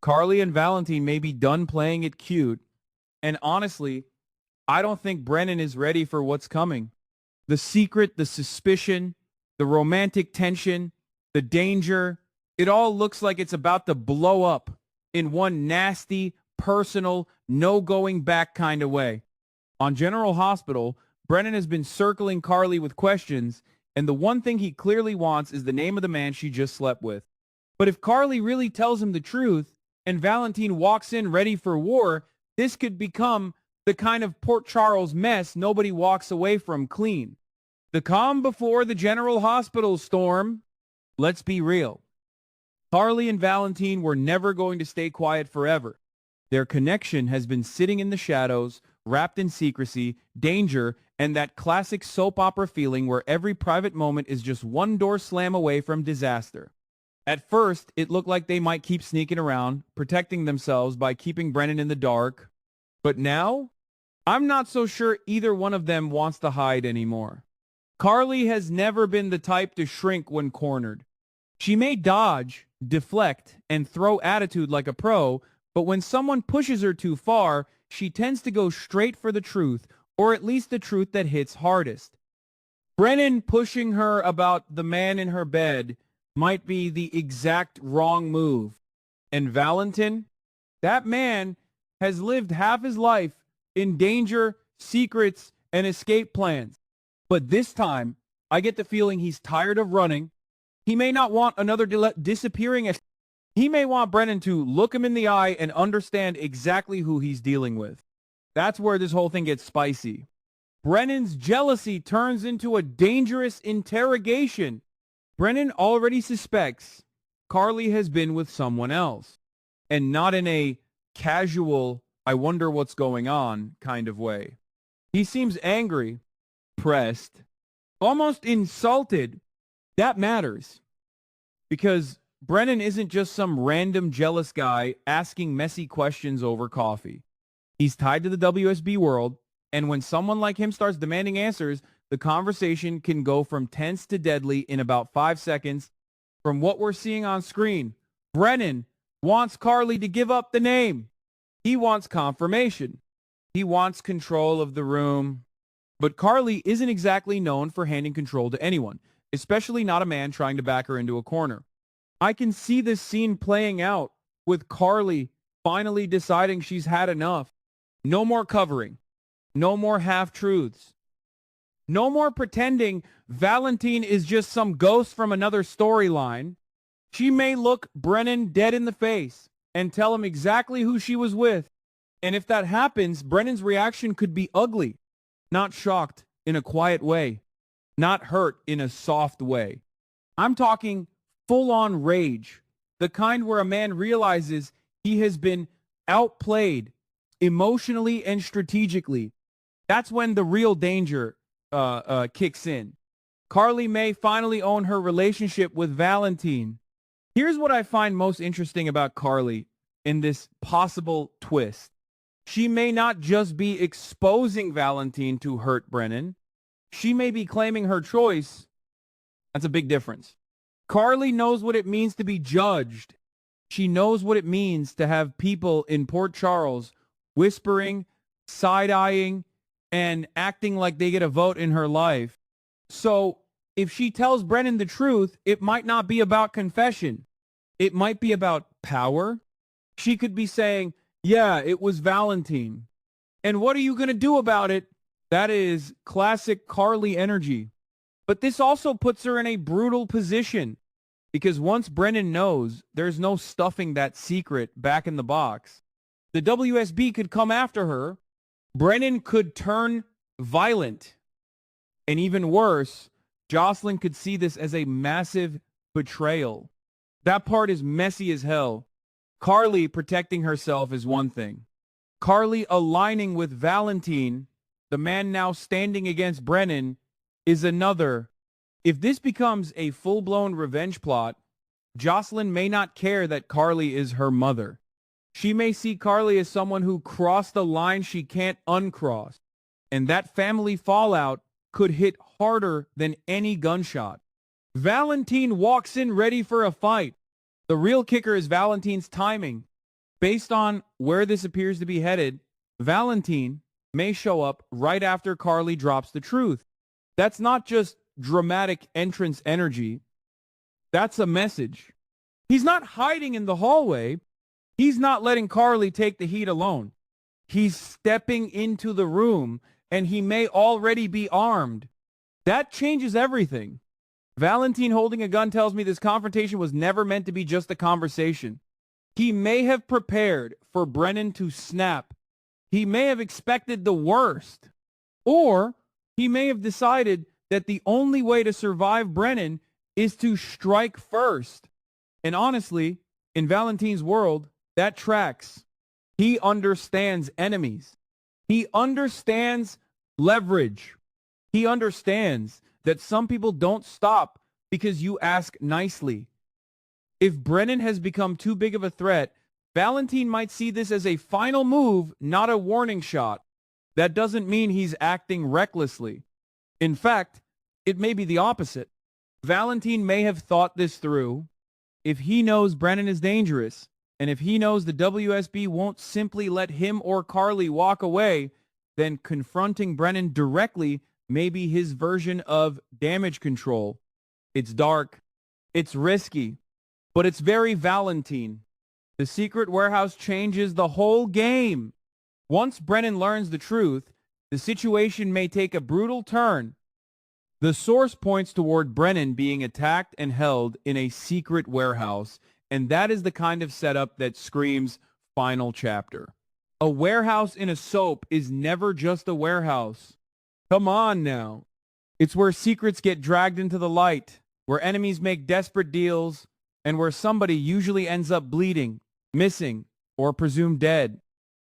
Carly and Valentine may be done playing it cute, and honestly, I don't think Brennan is ready for what's coming. The secret, the suspicion, the romantic tension, the danger, it all looks like it's about to blow up in one nasty, personal, no going back kind of way. On General Hospital, Brennan has been circling Carly with questions, and the one thing he clearly wants is the name of the man she just slept with. But if Carly really tells him the truth, and Valentine walks in ready for war, this could become the kind of Port Charles mess nobody walks away from clean. The calm before the General Hospital storm. Let's be real. Carly and Valentine were never going to stay quiet forever. Their connection has been sitting in the shadows, wrapped in secrecy, danger, and that classic soap opera feeling where every private moment is just one door slam away from disaster. At first, it looked like they might keep sneaking around, protecting themselves by keeping Brennan in the dark. But now, I'm not so sure either one of them wants to hide anymore. Carly has never been the type to shrink when cornered. She may dodge, deflect, and throw attitude like a pro, but when someone pushes her too far, she tends to go straight for the truth, or at least the truth that hits hardest. Brennan pushing her about the man in her bed might be the exact wrong move. And Valentin, that man has lived half his life in danger, secrets, and escape plans. But this time, I get the feeling he's tired of running. He may not want another disappearing. He may want Brennan to look him in the eye and understand exactly who he's dealing with. That's where this whole thing gets spicy. Brennan's jealousy turns into a dangerous interrogation. Brennan already suspects Carly has been with someone else, and not in a casual, I wonder what's going on kind of way. He seems angry, pressed, almost insulted. That matters, because Brennan isn't just some random jealous guy asking messy questions over coffee. He's tied to the WSB world, and when someone like him starts demanding answers, the conversation can go from tense to deadly in about 5 seconds. From what we're seeing on screen, Brennan wants Carly to give up the name. He wants confirmation. He wants control of the room. But Carly isn't exactly known for handing control to anyone, especially not a man trying to back her into a corner. I can see this scene playing out with Carly finally deciding she's had enough. No more covering. No more half-truths. No more pretending Valentine is just some ghost from another storyline. She may look Brennan dead in the face and tell him exactly who she was with. And if that happens, Brennan's reaction could be ugly. Not shocked in a quiet way. Not hurt in a soft way. I'm talking full-on rage. The kind where a man realizes he has been outplayed emotionally and strategically. That's when the real danger kicks in. Carly may finally own her relationship with Valentine. Here's what I find most interesting about Carly in this possible twist. She may not just be exposing Valentine to hurt Brennan. She may be claiming her choice. That's a big difference. Carly knows what it means to be judged. She knows what it means to have people in Port Charles whispering, side-eyeing, and acting like they get a vote in her life. So if she tells Brennan the truth, it might not be about confession. It might be about power. She could be saying, yeah, it was Valentine. And what are you going to do about it? That is classic Carly energy. But this also puts her in a brutal position, because once Brennan knows, there's no stuffing that secret back in the box. The WSB could come after her. Brennan could turn violent. And even worse, Jocelyn could see this as a massive betrayal. That part is messy as hell. Carly protecting herself is one thing. Carly aligning with Valentine, the man now standing against Brennan, is another. If this becomes a full-blown revenge plot, Jocelyn may not care that Carly is her mother. She may see Carly as someone who crossed the line she can't uncross. And that family fallout could hit harder than any gunshot. Valentine walks in ready for a fight. The real kicker is Valentine's timing. Based on where this appears to be headed, Valentine may show up right after Carly drops the truth. That's not just dramatic entrance energy. That's a message. He's not hiding in the hallway. He's not letting Carly take the heat alone. He's stepping into the room, and he may already be armed. That changes everything. Valentine holding a gun tells me this confrontation was never meant to be just a conversation. He may have prepared for Brennan to snap. He may have expected the worst. Or he may have decided that the only way to survive Brennan is to strike first. And honestly, in Valentine's world, that tracks. He understands enemies. He understands leverage. He understands that some people don't stop because you ask nicely. If Brennan has become too big of a threat, Valentine might see this as a final move, not a warning shot. That doesn't mean he's acting recklessly. In fact, it may be the opposite. Valentine may have thought this through. If he knows Brennan is dangerous, and if he knows the WSB won't simply let him or Carly walk away, then confronting Brennan directly may be his version of damage control. It's dark, it's risky, but it's very Valentine. The secret warehouse changes the whole game. Once Brennan learns the truth, the situation may take a brutal turn. The source points toward Brennan being attacked and held in a secret warehouse, and that is the kind of setup that screams final chapter. A warehouse in a soap is never just a warehouse. Come on now. It's where secrets get dragged into the light, where enemies make desperate deals, and where somebody usually ends up bleeding, missing, or presumed dead.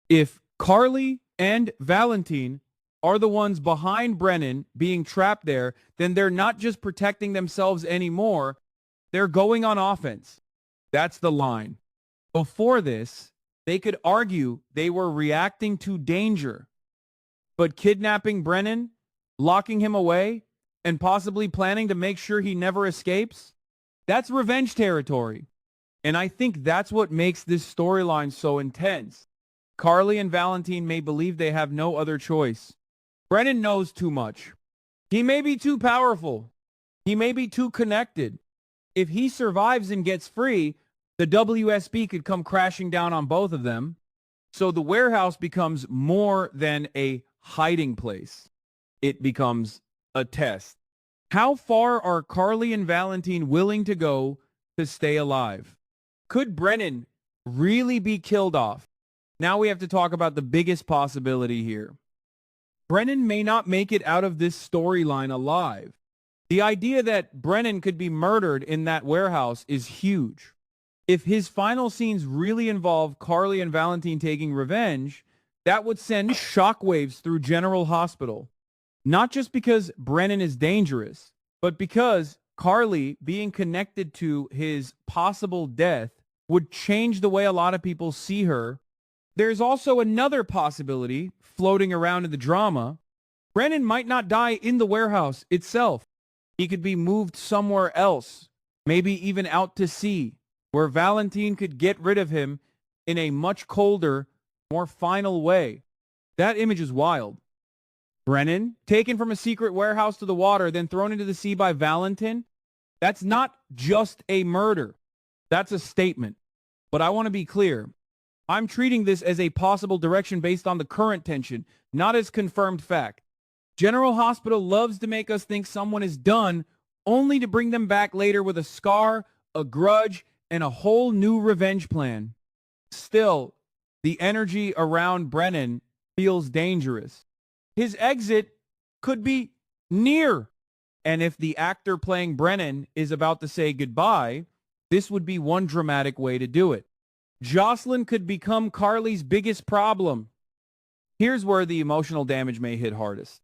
If Carly and Valentine are the ones behind Brennan being trapped there, then they're not just protecting themselves anymore, they're going on offense. That's the line. Before this, they could argue they were reacting to danger. But kidnapping Brennan, locking him away, and possibly planning to make sure he never escapes, that's revenge territory. And I think that's what makes this storyline so intense. Carly and Valentine may believe they have no other choice. Brennan knows too much. He may be too powerful. He may be too connected. If he survives and gets free, the WSB could come crashing down on both of them. So the warehouse becomes more than a hiding place. It becomes a test. How far are Carly and Valentine willing to go to stay alive? Could Brennan really be killed off? Now we have to talk about the biggest possibility here. Brennan may not make it out of this storyline alive. The idea that Brennan could be murdered in that warehouse is huge. If his final scenes really involve Carly and Valentine taking revenge, that would send shockwaves through General Hospital. Not just because Brennan is dangerous, but because Carly being connected to his possible death would change the way a lot of people see her. There's also another possibility floating around in the drama. Brennan might not die in the warehouse itself. He could be moved somewhere else, maybe even out to sea, where Valentine could get rid of him in a much colder, more final way. That image is wild. Brennan, taken from a secret warehouse to the water, then thrown into the sea by Valentine, that's not just a murder. That's a statement. But I want to be clear. I'm treating this as a possible direction based on the current tension, not as confirmed fact. General Hospital loves to make us think someone is done, only to bring them back later with a scar, a grudge, and a whole new revenge plan. Still, the energy around Brennan feels dangerous. His exit could be near. And if the actor playing Brennan is about to say goodbye, this would be one dramatic way to do it. Jocelyn could become Carly's biggest problem. Here's where the emotional damage may hit hardest.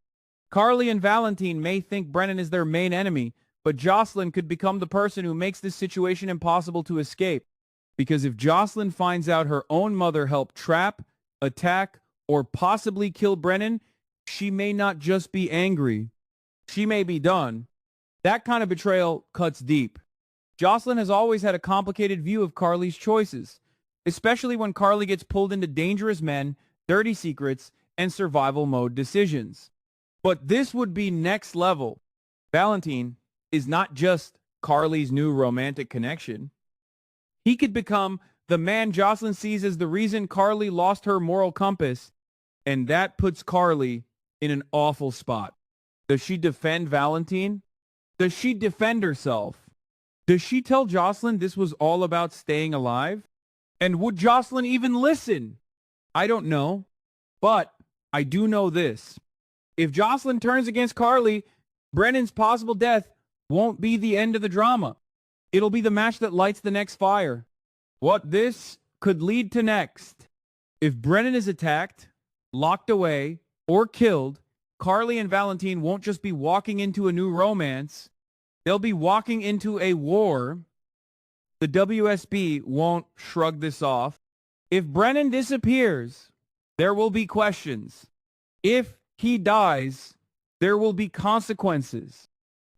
Carly and Valentine may think Brennan is their main enemy, but Jocelyn could become the person who makes this situation impossible to escape. Because if Jocelyn finds out her own mother helped trap, attack, or possibly kill Brennan, she may not just be angry. She may be done. That kind of betrayal cuts deep. Jocelyn has always had a complicated view of Carly's choices. especially when Carly gets pulled into dangerous men, dirty secrets, and survival mode decisions. But this would be next level. Valentine is not just Carly's new romantic connection. He could become the man Jocelyn sees as the reason Carly lost her moral compass, and that puts Carly in an awful spot. Does she defend Valentine? Does she defend herself? Does she tell Jocelyn this was all about staying alive? And would Jocelyn even listen? I don't know, but I do know this. If Jocelyn turns against Carly, Brennan's possible death won't be the end of the drama. It'll be the match that lights the next fire. What this could lead to next. If Brennan is attacked, locked away, or killed, Carly and Valentine won't just be walking into a new romance. They'll be walking into a war. The WSB won't shrug this off. If Brennan disappears, there will be questions. If he dies, there will be consequences.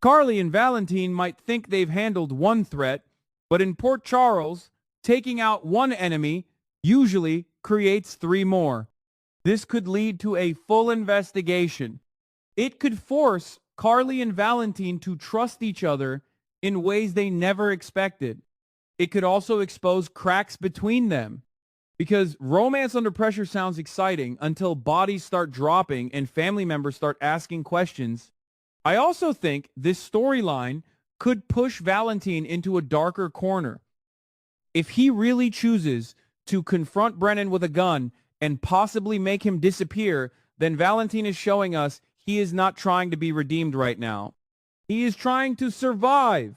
Carly and Valentine might think they've handled one threat, but in Port Charles, taking out one enemy usually creates three more. This could lead to a full investigation. It could force Carly and Valentine to trust each other in ways they never expected. It could also expose cracks between them. Because romance under pressure sounds exciting until bodies start dropping and family members start asking questions. I also think this storyline could push Valentine into a darker corner. If he really chooses to confront Brennan with a gun and possibly make him disappear, then Valentine is showing us he is not trying to be redeemed right now. He is trying to survive.